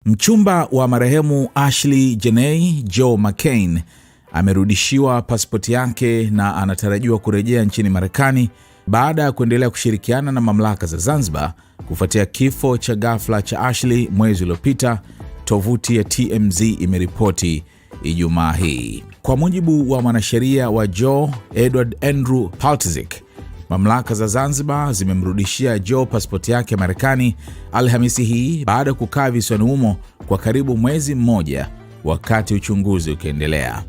Mchumba wa marehemu Ashley Janney, Joe McCain, amerudishiwa pasipoti yake na anatarajiwa kurejea nchini Marekani baada ya kuendelea kushirikiana na mamlaka za Zanzibar kufuatia kifo cha ghafla cha Ashley mwezi uliopita, tovuti ya TMZ imeripoti Ijumaa hii. Kwa mujibu wa mwanasheria wa Joe, Edward Andrew Paltzik, mamlaka za Zanzibar zimemrudishia Joe pasipoti yake Marekani Alhamisi hii baada ya kukaa visiwani humo kwa karibu mwezi mmoja wakati uchunguzi ukiendelea.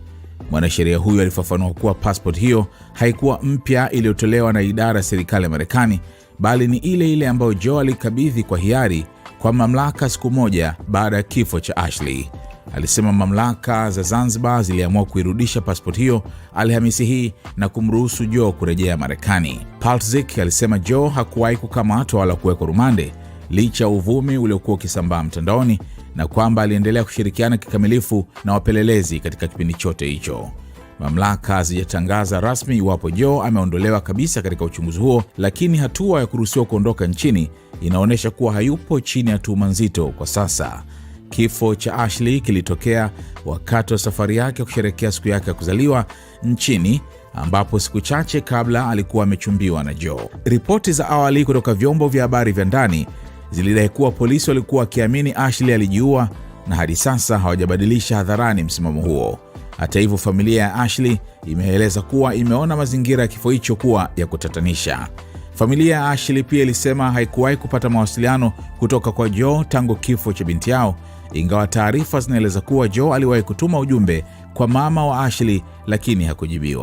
Mwanasheria huyo alifafanua kuwa pasipoti hiyo haikuwa mpya iliyotolewa na idara ya serikali ya Marekani, bali ni ile ile ambayo Joe alikabidhi kwa hiari kwa mamlaka siku moja baada ya kifo cha Ashley. Alisema mamlaka za Zanzibar ziliamua kuirudisha pasipoti hiyo Alhamisi hii na kumruhusu Joe kurejea Marekani. Paltzik alisema Joe hakuwahi kukamatwa wala kuwekwa rumande licha ya uvumi uliokuwa ukisambaa mtandaoni, na kwamba aliendelea kushirikiana kikamilifu na wapelelezi katika kipindi chote hicho. Mamlaka hazijatangaza rasmi iwapo Joe ameondolewa kabisa katika uchunguzi huo, lakini hatua ya kuruhusiwa kuondoka nchini inaonyesha kuwa hayupo chini ya tuhuma nzito kwa sasa. Kifo cha Ashley kilitokea wakati wa safari yake kusherehekea siku yake ya kuzaliwa nchini, ambapo siku chache kabla alikuwa amechumbiwa na Joe. Ripoti za awali kutoka vyombo vya habari vya ndani zilidai kuwa polisi walikuwa wakiamini Ashley alijiua, na hadi sasa hawajabadilisha hadharani msimamo huo. Hata hivyo, familia ya Ashley imeeleza kuwa imeona mazingira ya kifo hicho kuwa ya kutatanisha. Familia ya Ashley pia ilisema haikuwahi kupata mawasiliano kutoka kwa Joe tangu kifo cha binti yao, ingawa taarifa zinaeleza kuwa Joe aliwahi kutuma ujumbe kwa mama wa Ashley lakini hakujibiwa.